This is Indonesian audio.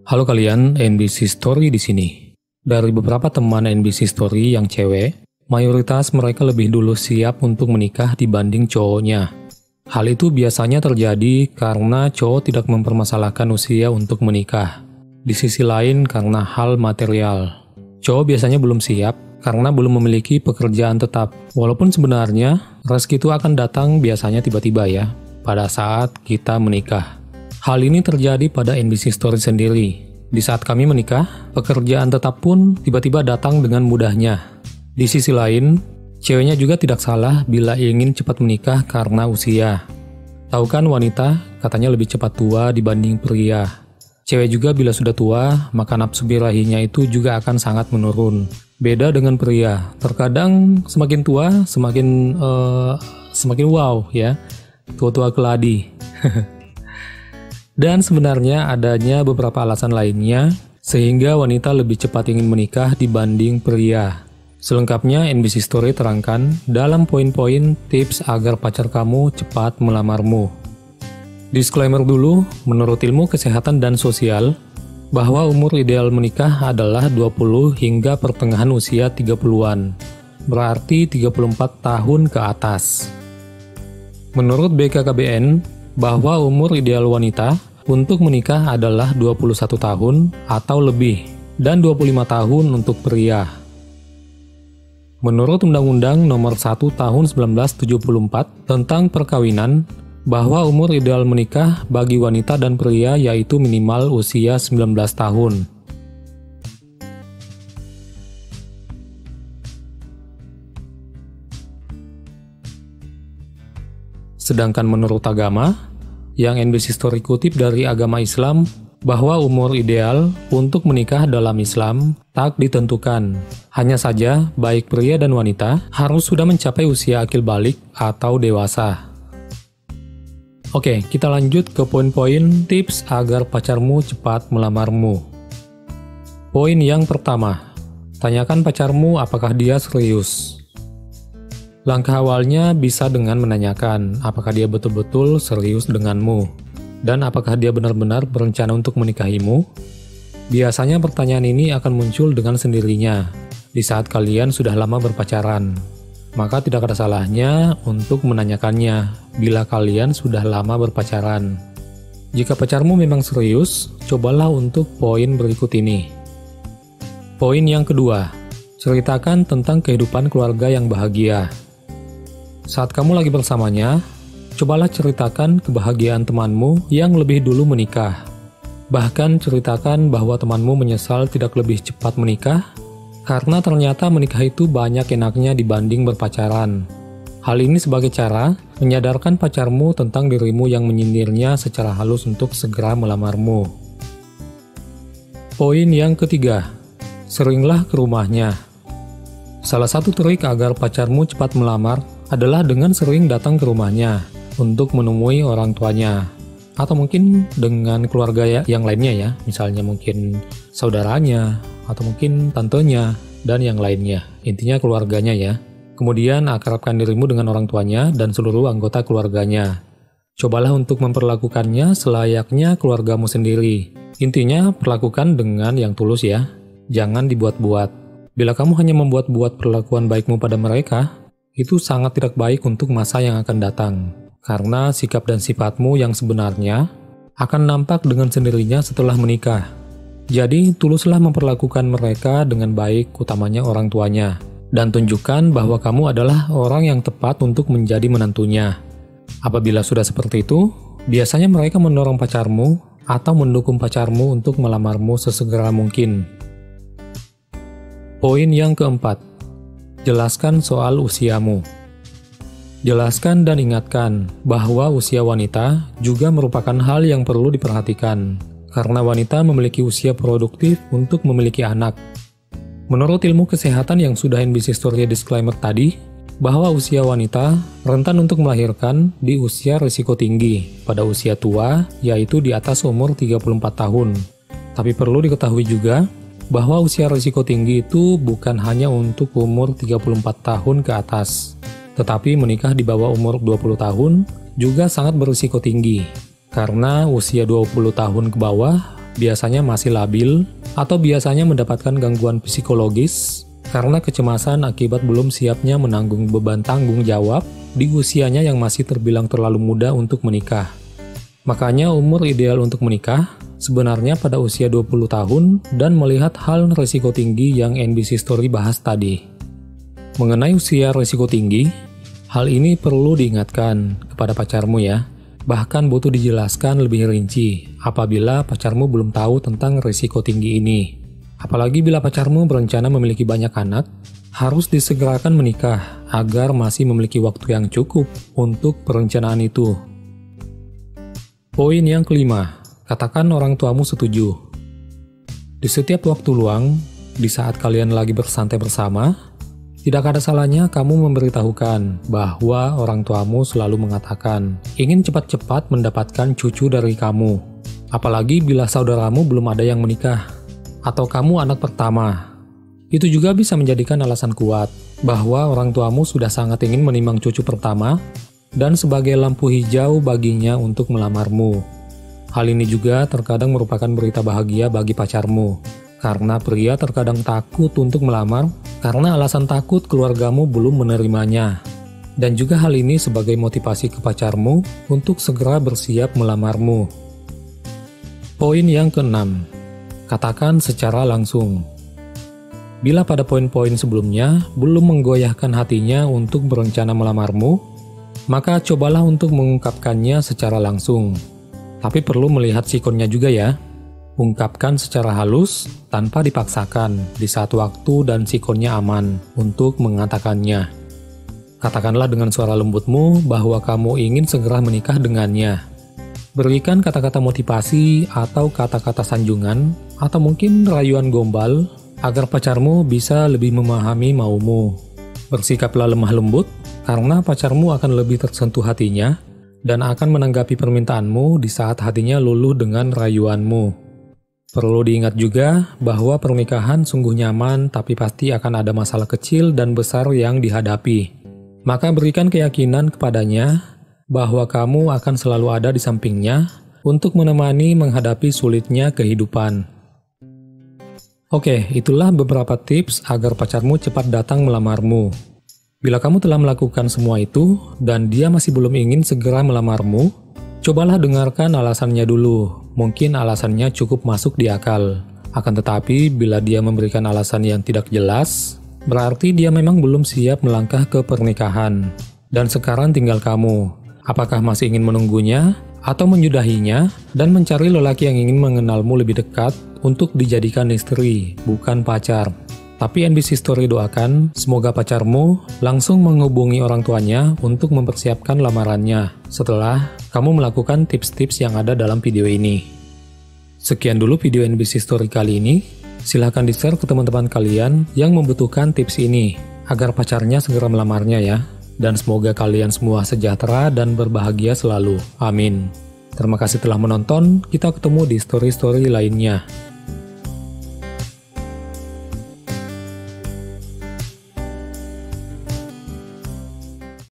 Halo kalian, NBC Story di sini. Dari beberapa teman NBC Story yang cewek, mayoritas mereka lebih dulu siap untuk menikah dibanding cowoknya. Hal itu biasanya terjadi karena cowok tidak mempermasalahkan usia untuk menikah. Di sisi lain karena hal material. Cowok biasanya belum siap karena belum memiliki pekerjaan tetap. Walaupun sebenarnya rezeki itu akan datang biasanya tiba-tiba ya, pada saat kita menikah. Hal ini terjadi pada NBC Story sendiri. Di saat kami menikah, pekerjaan tetap pun tiba-tiba datang dengan mudahnya. Di sisi lain, ceweknya juga tidak salah bila ingin cepat menikah karena usia. Tahu kan wanita katanya lebih cepat tua dibanding pria. Cewek juga bila sudah tua, maka nafsu birahinya itu juga akan sangat menurun. Beda dengan pria, terkadang semakin tua semakin wow ya, tua-tua keladi. Dan sebenarnya adanya beberapa alasan lainnya sehingga wanita lebih cepat ingin menikah dibanding pria. Selengkapnya NBC Story terangkan dalam poin-poin tips agar pacar kamu cepat melamarmu. Disclaimer dulu, menurut ilmu kesehatan dan sosial, bahwa umur ideal menikah adalah 20 hingga pertengahan usia 30-an. Berarti 34 tahun ke atas. Menurut BKKBN, bahwa umur ideal wanita untuk menikah adalah 21 tahun atau lebih dan 25 tahun untuk pria. Menurut Undang-Undang Nomor 1 Tahun 1974 tentang perkawinan, bahwa umur ideal menikah bagi wanita dan pria yaitu minimal usia 19 tahun. Sedangkan menurut agama, yang NBC Story kutip dari agama Islam, bahwa umur ideal untuk menikah dalam Islam tak ditentukan. Hanya saja, baik pria dan wanita harus sudah mencapai usia akil balik atau dewasa. Oke, kita lanjut ke poin-poin tips agar pacarmu cepat melamarmu. Poin yang pertama, tanyakan pacarmu apakah dia serius. Langkah awalnya bisa dengan menanyakan apakah dia betul-betul serius denganmu, dan apakah dia benar-benar berencana untuk menikahimu. Biasanya pertanyaan ini akan muncul dengan sendirinya di saat kalian sudah lama berpacaran. Maka tidak ada salahnya untuk menanyakannya bila kalian sudah lama berpacaran. Jika pacarmu memang serius, cobalah untuk poin berikut ini. Poin yang kedua, ceritakan tentang kehidupan keluarga yang bahagia. Saat kamu lagi bersamanya, cobalah ceritakan kebahagiaan temanmu yang lebih dulu menikah. Bahkan ceritakan bahwa temanmu menyesal tidak lebih cepat menikah, karena ternyata menikah itu banyak enaknya dibanding berpacaran. Hal ini sebagai cara menyadarkan pacarmu tentang dirimu yang menyindirnya secara halus untuk segera melamarmu. Poin yang ketiga, seringlah ke rumahnya. Salah satu trik agar pacarmu cepat melamar adalah dengan sering datang ke rumahnya untuk menemui orang tuanya, atau mungkin dengan keluarga yang lainnya ya, misalnya mungkin saudaranya, atau mungkin tantenya, dan yang lainnya. Intinya keluarganya ya. Kemudian akrabkan dirimu dengan orang tuanya dan seluruh anggota keluarganya. Cobalah untuk memperlakukannya selayaknya keluargamu sendiri. Intinya perlakukan dengan yang tulus ya, jangan dibuat-buat. Bila kamu hanya membuat-buat perlakuan baikmu pada mereka, itu sangat tidak baik untuk masa yang akan datang. Karena sikap dan sifatmu yang sebenarnya akan nampak dengan sendirinya setelah menikah. Jadi, tuluslah memperlakukan mereka dengan baik, utamanya orang tuanya. Dan tunjukkan bahwa kamu adalah orang yang tepat untuk menjadi menantunya. Apabila sudah seperti itu, biasanya mereka mendorong pacarmu atau mendukung pacarmu untuk melamarmu sesegera mungkin. Poin yang keempat, jelaskan soal usiamu. Jelaskan dan ingatkan bahwa usia wanita juga merupakan hal yang perlu diperhatikan, karena wanita memiliki usia produktif untuk memiliki anak. Menurut ilmu kesehatan yang sudah NBC Story disclaimer tadi, bahwa usia wanita rentan untuk melahirkan di usia risiko tinggi pada usia tua, yaitu di atas umur 34 tahun. Tapi perlu diketahui juga, bahwa usia risiko tinggi itu bukan hanya untuk umur 34 tahun ke atas, tetapi menikah di bawah umur 20 tahun juga sangat berisiko tinggi, karena usia 20 tahun ke bawah biasanya masih labil atau biasanya mendapatkan gangguan psikologis karena kecemasan akibat belum siapnya menanggung beban tanggung jawab di usianya yang masih terbilang terlalu muda untuk menikah. Makanya umur ideal untuk menikah sebenarnya pada usia 20 tahun dan melihat hal risiko tinggi yang NBC Story bahas tadi. Mengenai usia risiko tinggi, hal ini perlu diingatkan kepada pacarmu ya. Bahkan butuh dijelaskan lebih rinci apabila pacarmu belum tahu tentang risiko tinggi ini. Apalagi bila pacarmu berencana memiliki banyak anak, harus disegerakan menikah agar masih memiliki waktu yang cukup untuk perencanaan itu. Poin yang kelima, katakan orang tuamu setuju. Di setiap waktu luang, di saat kalian lagi bersantai bersama, tidak ada salahnya kamu memberitahukan bahwa orang tuamu selalu mengatakan ingin cepat-cepat mendapatkan cucu dari kamu. Apalagi bila saudaramu belum ada yang menikah, atau kamu anak pertama. Itu juga bisa menjadikan alasan kuat bahwa orang tuamu sudah sangat ingin menimang cucu pertama dan sebagai lampu hijau baginya untuk melamarmu. Hal ini juga terkadang merupakan berita bahagia bagi pacarmu. Karena pria terkadang takut untuk melamar karena alasan takut keluargamu belum menerimanya. Dan juga hal ini sebagai motivasi ke pacarmu untuk segera bersiap melamarmu. Poin yang keenam, katakan secara langsung. Bila pada poin-poin sebelumnya belum menggoyahkan hatinya untuk berencana melamarmu, maka cobalah untuk mengungkapkannya secara langsung. Tapi perlu melihat sikonnya juga ya. Ungkapkan secara halus, tanpa dipaksakan, di saat waktu dan sikonnya aman untuk mengatakannya. Katakanlah dengan suara lembutmu bahwa kamu ingin segera menikah dengannya. Berikan kata-kata motivasi atau kata-kata sanjungan, atau mungkin rayuan gombal, agar pacarmu bisa lebih memahami maumu. Bersikaplah lemah lembut, karena pacarmu akan lebih tersentuh hatinya, dan akan menanggapi permintaanmu di saat hatinya luluh dengan rayuanmu. Perlu diingat juga bahwa pernikahan sungguh nyaman tapi pasti akan ada masalah kecil dan besar yang dihadapi. Maka berikan keyakinan kepadanya bahwa kamu akan selalu ada di sampingnya untuk menemani menghadapi sulitnya kehidupan. Oke, itulah beberapa tips agar pacarmu cepat datang melamarmu. Bila kamu telah melakukan semua itu dan dia masih belum ingin segera melamarmu, cobalah dengarkan alasannya dulu. Mungkin alasannya cukup masuk di akal. Akan tetapi, bila dia memberikan alasan yang tidak jelas, berarti dia memang belum siap melangkah ke pernikahan. Dan sekarang tinggal kamu. Apakah masih ingin menunggunya, atau menyudahinya, dan mencari lelaki yang ingin mengenalmu lebih dekat untuk dijadikan istri, bukan pacar. Tapi NBC Story doakan, semoga pacarmu langsung menghubungi orang tuanya untuk mempersiapkan lamarannya setelah kamu melakukan tips-tips yang ada dalam video ini. Sekian dulu video NBC Story kali ini. Silahkan di-share ke teman-teman kalian yang membutuhkan tips ini, agar pacarnya segera melamarnya ya. Dan semoga kalian semua sejahtera dan berbahagia selalu. Amin. Terima kasih telah menonton, kita ketemu di story-story lainnya.